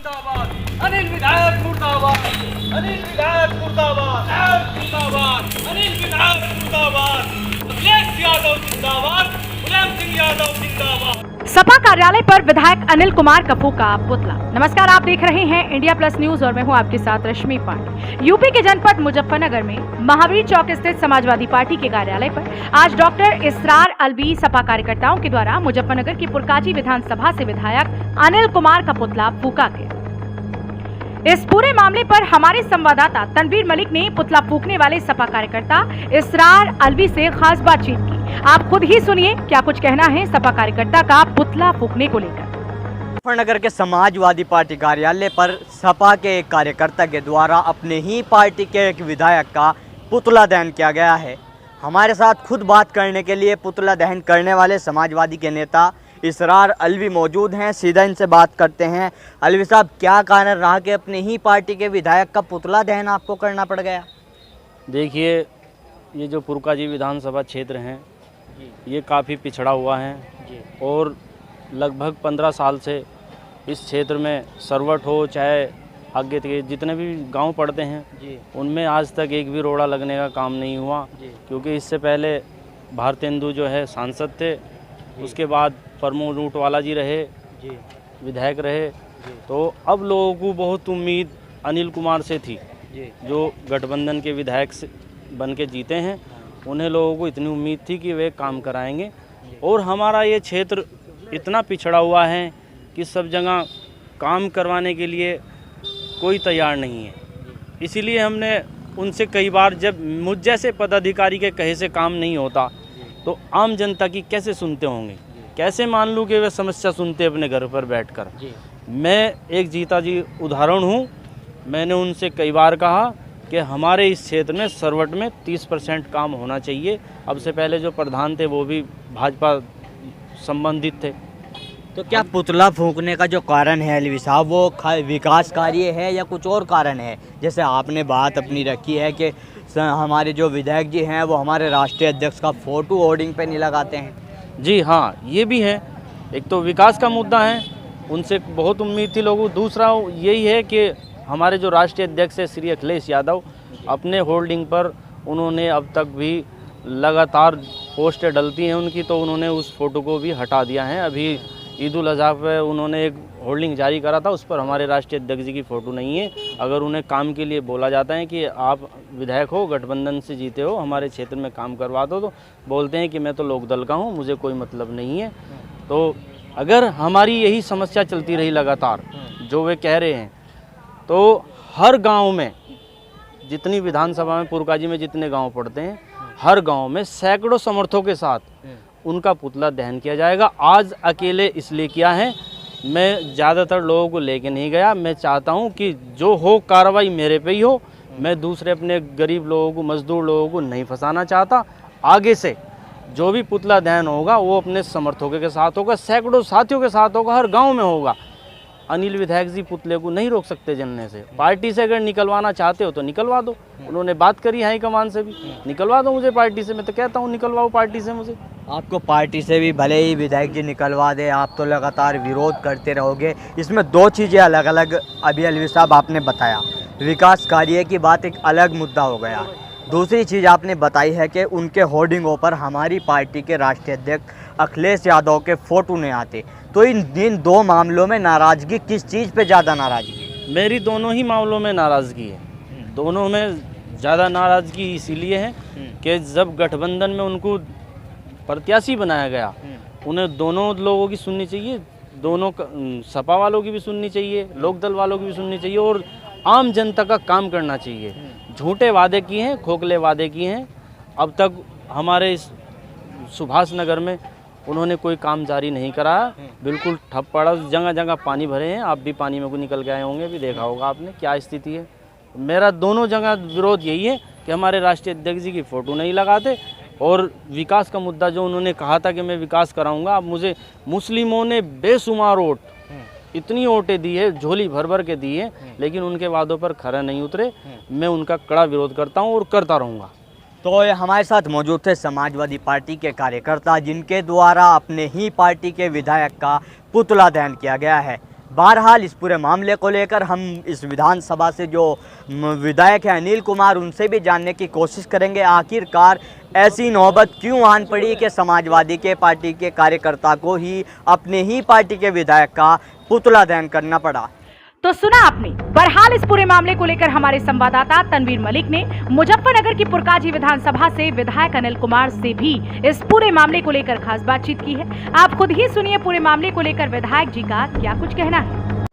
मुर्दाबाद, अनिल विधायक मुर्दाबाद, अनिल विधायक मुर्दाबाद, मुर्दाबाद, अनिल विधायक मुर्दाबाद, अखिलेश यादव जिंदाबाद, मुलायम सिंह यादव जिंदाबाद। सपा कार्यालय पर विधायक अनिल कुमार कपूर का पुतला। नमस्कार, आप देख रहे हैं इंडिया प्लस न्यूज और मैं हूं आपके साथ रश्मि पांडे। यूपी के जनपद मुजफ्फरनगर में महावीर चौक स्थित समाजवादी पार्टी के कार्यालय पर आज डॉक्टर इसरार अलवी सपा कार्यकर्ताओं के द्वारा मुजफ्फरनगर की पुरकाची विधानसभा से विधायक अनिल कुमार का पुतला फूका गया। इस पूरे मामले पर हमारे संवाददाता तनवीर मलिक ने पुतला फूकने वाले सपा कार्यकर्ता इसरार अलवी से खास बातचीत की। आप खुद ही सुनिए क्या कुछ कहना है सपा कार्यकर्ता का पुतला फूकने को लेकर। मुजफ्फरनगर के समाजवादी पार्टी कार्यालय पर सपा के एक कार्यकर्ता के द्वारा अपने ही पार्टी के एक विधायक का पुतला दहन किया गया है। हमारे साथ खुद बात करने के लिए पुतला दहन करने वाले समाजवादी के नेता इसरार अलवी मौजूद हैं। सीधा इनसे बात करते हैं। अलवी साहब, क्या कारण रहा कि अपने ही पार्टी के विधायक का पुतला दहन आपको करना पड़ गया? देखिए, ये जो पुरकाची विधानसभा क्षेत्र हैं ये काफ़ी पिछड़ा हुआ है और लगभग 15 साल से इस क्षेत्र में सरवट हो चाहे आगे के जितने भी गांव पड़ते हैं उनमें आज तक एक भी रोड़ा लगने का काम नहीं हुआ, क्योंकि इससे पहले भारतेंदु जो है सांसद थे, उसके बाद प्रमोद ऊंटवाला जी रहे विधायक रहे। तो अब लोगों को बहुत उम्मीद अनिल कुमार से थी, जो गठबंधन के विधायक से बन के जीते हैं। उन्हें लोगों को इतनी उम्मीद थी कि वे काम कराएंगे और हमारा ये क्षेत्र इतना पिछड़ा हुआ है कि सब जगह काम करवाने के लिए कोई तैयार नहीं है। इसीलिए हमने उनसे कई बार, जब मुझ जैसे पदाधिकारी के कहे से काम नहीं होता तो आम जनता की कैसे सुनते होंगे, कैसे मान लूँ कि वे समस्या सुनते अपने घर पर बैठकर। मैं एक जीता जी उदाहरण हूँ। मैंने उनसे कई बार कहा कि हमारे इस क्षेत्र में सरवट में 30% काम होना चाहिए। अब से पहले जो प्रधान थे वो भी भाजपा संबंधित थे। तो क्या पुतला फूंकने का जो कारण है अलवी साहब, वो विकास कार्य है या कुछ और कारण है? जैसे आपने बात अपनी रखी है कि हमारे जो विधायक जी हैं वो हमारे राष्ट्रीय अध्यक्ष का फोटो होर्डिंग पे नहीं लगाते हैं। जी हाँ, ये भी है। एक तो विकास का मुद्दा है, उनसे बहुत उम्मीद थी लोगों। दूसरा यही है कि हमारे जो राष्ट्रीय अध्यक्ष है श्री अखिलेश यादव, अपने होल्डिंग पर उन्होंने अब तक भी लगातार पोस्टें डलती हैं उनकी, तो उन्होंने उस फ़ोटो को भी हटा दिया है। अभी ईद उल अज़हा पे उन्होंने एक होल्डिंग जारी करा था, उस पर हमारे राष्ट्रीय अध्यक्ष जी की फ़ोटो नहीं है। अगर उन्हें काम के लिए बोला जाता है कि आप विधायक हो, गठबंधन से जीते हो, हमारे क्षेत्र में काम करवा दो, तो बोलते हैं कि मैं तो लोकदल का हूँ, मुझे कोई मतलब नहीं है। तो अगर हमारी यही समस्या चलती रही लगातार, जो वे कह रहे हैं, तो हर गांव में, जितनी विधानसभा में पुरकाची में जितने गांव पड़ते हैं, हर गांव में सैकड़ों समर्थकों के साथ उनका पुतला दहन किया जाएगा। आज अकेले इसलिए किया है, मैं ज़्यादातर लोगों को लेके नहीं गया। मैं चाहता हूं कि जो हो कार्रवाई मेरे पे ही हो। मैं दूसरे अपने गरीब लोगों को, मजदूर लोगों को नहीं फंसाना चाहता। आगे से जो भी पुतला दहन होगा वो अपने समर्थकों के साथ होगा, सैकड़ों साथियों के साथ होगा, हर गाँव में होगा। अनिल विधायक जी पुतले को नहीं रोक सकते जलने से। पार्टी से अगर निकलवाना चाहते हो तो निकलवा दो। उन्होंने बात करी हाईकमान से भी, निकलवा दो मुझे पार्टी से। मैं तो कहता हूँ निकलवाओ पार्टी से मुझे। आपको पार्टी से भी भले ही विधायक जी निकलवा दे, आप तो लगातार विरोध करते रहोगे। इसमें दो चीज़ें अलग अलग अभी अलवी साहब आपने बताया। विकास कार्य की बात एक अलग मुद्दा हो गया। दूसरी चीज़ आपने बताई है कि उनके होर्डिंगों पर हमारी पार्टी के राष्ट्रीय अध्यक्ष अखिलेश यादव के फ़ोटो नहीं आते। तो इन दो मामलों में नाराज़गी किस चीज़ पे ज़्यादा नाराज़गी? मेरी दोनों ही मामलों में नाराज़गी है। दोनों में ज़्यादा नाराज़गी इसीलिए है कि जब गठबंधन में उनको प्रत्याशी बनाया गया, उन्हें दोनों लोगों की सुननी चाहिए, दोनों सपा वालों की भी सुननी चाहिए, लोकदल वालों की भी सुननी चाहिए और आम जनता का काम करना चाहिए। झूठे वादे किए हैं, खोखले वादे किए हैं। अब तक हमारे इस सुभाष नगर में उन्होंने कोई काम जारी नहीं कराया, बिल्कुल ठप पड़ा। जगह जगह पानी भरे हैं, आप भी पानी में को निकल के आए होंगे, भी देखा होगा आपने क्या स्थिति है। मेरा दोनों जगह विरोध यही है कि हमारे राष्ट्रीय अध्यक्ष जी की फ़ोटो नहीं लगाते और विकास का मुद्दा जो उन्होंने कहा था कि मैं विकास कराऊंगा, अब मुझे मुस्लिमों ने बेशुमार वोट, इतनी वोटें दी है, झोली भर भर के दी है, लेकिन उनके वादों पर खरा नहीं उतरे। मैं उनका कड़ा विरोध करता हूं और करता रहूंगा। तो हमारे साथ मौजूद थे समाजवादी पार्टी के कार्यकर्ता, जिनके द्वारा अपने ही पार्टी के विधायक का पुतला दहन किया गया है। बहरहाल इस पूरे मामले को लेकर हम इस विधानसभा से जो विधायक हैं अनिल कुमार, उनसे भी जानने की कोशिश करेंगे आखिरकार ऐसी नौबत क्यों आन पड़ी कि समाजवादी के पार्टी के कार्यकर्ता को ही अपने ही पार्टी के विधायक का पुतला दहन करना पड़ा। तो सुना आपने। बहरहाल इस पूरे मामले को लेकर हमारे संवाददाता तनवीर मलिक ने मुजफ्फरनगर की पुरकाजी विधानसभा से विधायक अनिल कुमार से भी इस पूरे मामले को लेकर खास बातचीत की है। आप खुद ही सुनिए पूरे मामले को लेकर विधायक जी का क्या कुछ कहना है।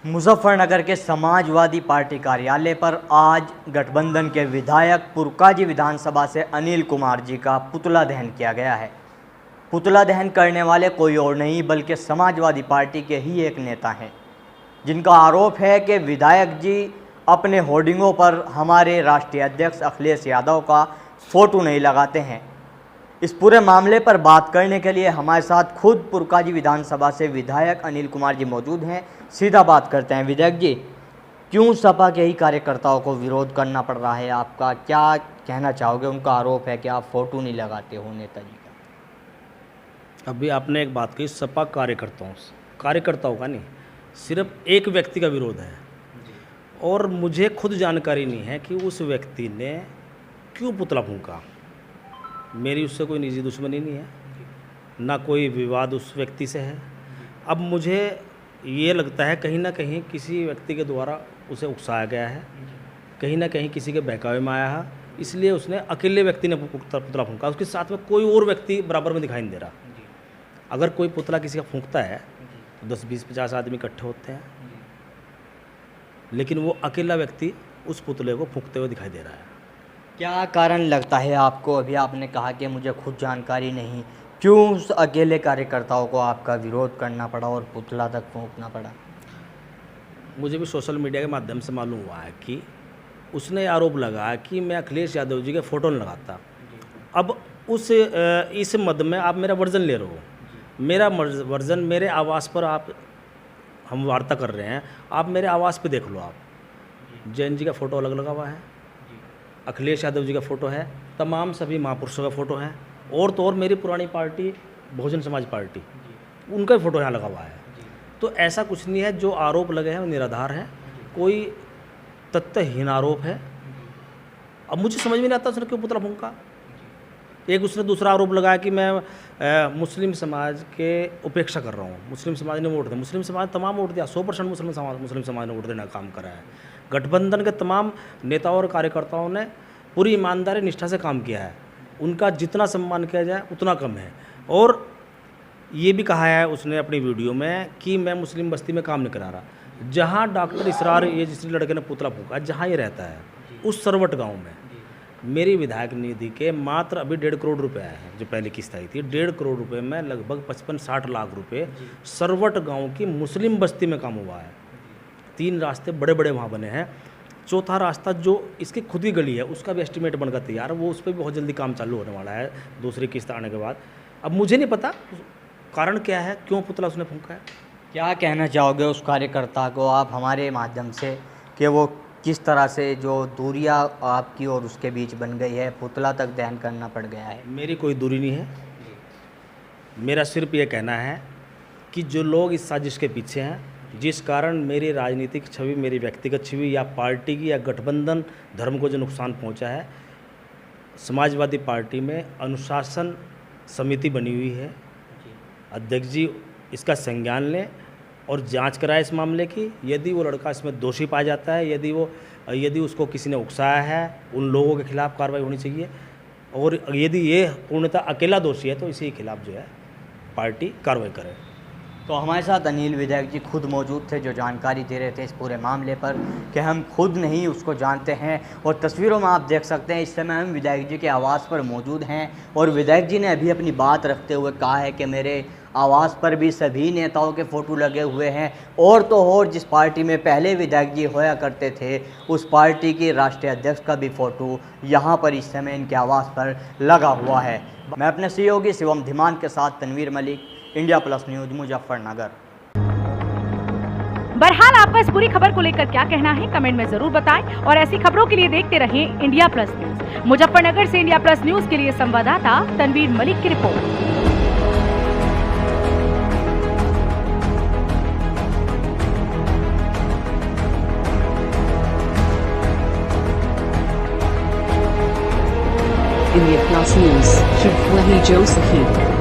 मुजफ्फरनगर के समाजवादी पार्टी कार्यालय पर आज गठबंधन के विधायक पुरकाजी विधानसभा से अनिल कुमार जी का पुतला दहन किया गया है। पुतला दहन करने वाले कोई और नहीं बल्कि समाजवादी पार्टी के ही एक नेता हैं, जिनका आरोप है कि विधायक जी अपने होर्डिंगों पर हमारे राष्ट्रीय अध्यक्ष अखिलेश यादव का फ़ोटो नहीं लगाते हैं। इस पूरे मामले पर बात करने के लिए हमारे साथ खुद पुरकाजी विधानसभा से विधायक अनिल कुमार जी मौजूद हैं। सीधा बात करते हैं। विधायक जी, क्यों सपा के ही कार्यकर्ताओं को विरोध करना पड़ रहा है? आपका क्या कहना चाहोगे? उनका आरोप है कि आप फ़ोटो नहीं लगाते हो नेताजी का। अभी आपने एक बात कही, सपा कार्यकर्ताओं का नहीं, सिर्फ एक व्यक्ति का विरोध है। और मुझे खुद जानकारी नहीं है कि उस व्यक्ति ने क्यों पुतला फूंका। मेरी उससे कोई निजी दुश्मनी नहीं है, ना कोई विवाद उस व्यक्ति से है। अब मुझे ये लगता है कहीं ना कहीं किसी व्यक्ति के द्वारा उसे उकसाया गया है, कहीं ना कहीं किसी के बहकावे में आया है, इसलिए उसने अकेले व्यक्ति ने पुतला फूंका। उसके साथ में कोई और व्यक्ति बराबर में दिखाई नहीं दे रहा। अगर कोई पुतला किसी का फूंकता है 10, 20, 50 आदमी इकट्ठे होते हैं, लेकिन वो अकेला व्यक्ति उस पुतले को फूंकते हुए दिखाई दे रहा है। क्या कारण लगता है आपको? अभी आपने कहा कि मुझे खुद जानकारी नहीं, क्यों उस अकेले कार्यकर्ताओं को आपका विरोध करना पड़ा और पुतला तक फूंकना पड़ा? मुझे भी सोशल मीडिया के माध्यम से मालूम हुआ है कि उसने आरोप लगाया कि मैं अखिलेश यादव जी के फ़ोटो नहीं लगाता। अब इस मद में आप मेरा वर्जन ले रहे हो। मेरा वर्जन मेरे आवास पर हम वार्ता कर रहे हैं, आप मेरे आवास पे देख लो। आप जैन जी का फ़ोटो अलग लगा हुआ है, अखिलेश यादव जी का फ़ोटो है, तमाम सभी महापुरुषों का फ़ोटो है, और तो और मेरी पुरानी पार्टी बहुजन समाज पार्टी, उनका फ़ोटो यहाँ लगा हुआ है। तो ऐसा कुछ नहीं है, जो आरोप लगे हैं वो निराधार है, कोई तथ्यहीन आरोप है। अब मुझे समझ में नहीं आता उसने क्यों पुतला फूंका। एक उसने दूसरा आरोप लगाया कि मैं मुस्लिम समाज के उपेक्षा कर रहा हूँ, मुस्लिम समाज ने वोट दिया। मुस्लिम समाज तमाम वोट दिया, 100% मुस्लिम समाज ने वोट देने का काम करा है। गठबंधन के तमाम नेताओं और कार्यकर्ताओं ने पूरी ईमानदारी निष्ठा से काम किया है। उनका जितना सम्मान किया जाए उतना कम है। और ये भी कहा है उसने अपनी वीडियो में कि मैं मुस्लिम बस्ती में काम नहीं करा रहा। जहाँ डॉक्टर इसरार, ये जिस लड़के ने पुतला फूंका, जहाँ ये रहता है उस सरवट गाँव में मेरी विधायक निधि के मात्र अभी 1.5 करोड़ रुपए आए हैं। जो पहले किस्त आई थी 1.5 करोड़ रुपए में लगभग 55-60 लाख रुपए सरवट गांव की मुस्लिम बस्ती में काम हुआ है। 3 रास्ते बड़े बड़े वहाँ बने हैं। चौथा रास्ता जो इसकी खुद की गली है उसका भी एस्टिमेट बनकर तैयार है, वो उस पर भी बहुत जल्दी काम चालू होने वाला है दूसरी किस्त आने के बाद। अब मुझे नहीं पता कारण क्या है, क्यों पुतला उसने फूंका है। क्या कहना चाहोगे उस कार्यकर्ता को आप हमारे माध्यम से कि वो किस तरह से जो दूरियां आपकी और उसके बीच बन गई है, पुतला तक दहन करना पड़ गया है? मेरी कोई दूरी नहीं है, मेरा सिर्फ ये कहना है कि जो लोग इस साजिश के पीछे हैं, जिस कारण मेरी राजनीतिक छवि, मेरी व्यक्तिगत छवि या पार्टी की या गठबंधन धर्म को जो नुकसान पहुंचा है, समाजवादी पार्टी में अनुशासन समिति बनी हुई है। अध्यक्ष जी इसका संज्ञान लें और जांच कराए इस मामले की। यदि वो लड़का इसमें दोषी पाया जाता है, यदि उसको किसी ने उकसाया है, उन लोगों के खिलाफ कार्रवाई होनी चाहिए। और यदि ये पूर्णतः अकेला दोषी है तो इसी के खिलाफ जो है पार्टी कार्रवाई करे। तो हमारे साथ अनिल विधायक जी खुद मौजूद थे, जो जानकारी दे रहे थे इस पूरे मामले पर कि हम खुद नहीं उसको जानते हैं। और तस्वीरों में आप देख सकते हैं इस समय हम विधायक जी के आवास पर मौजूद हैं और विधायक जी ने अभी अपनी बात रखते हुए कहा है कि मेरे आवास पर भी सभी नेताओं के फ़ोटो लगे हुए हैं, और तो और जिस पार्टी में पहले विधायक जी होया करते थे उस पार्टी के राष्ट्रीय अध्यक्ष का भी फ़ोटो यहाँ पर इस समय इनके आवास पर लगा हुआ है। मैं अपने सहयोगी शिवम धीमान के साथ Tanveer Malik, India plus news, Muzaffarnagar. बहरहाल आपका इस पूरी खबर को लेकर क्या कहना है कमेंट में जरूर बताएं और ऐसी खबरों के लिए देखते रहें इंडिया प्लस न्यूज़। मुजफ्फरनगर से इंडिया प्लस न्यूज़ के लिए संवाददाता तनवीर मलिक की report. India Plus News, Shifwahi Josephine.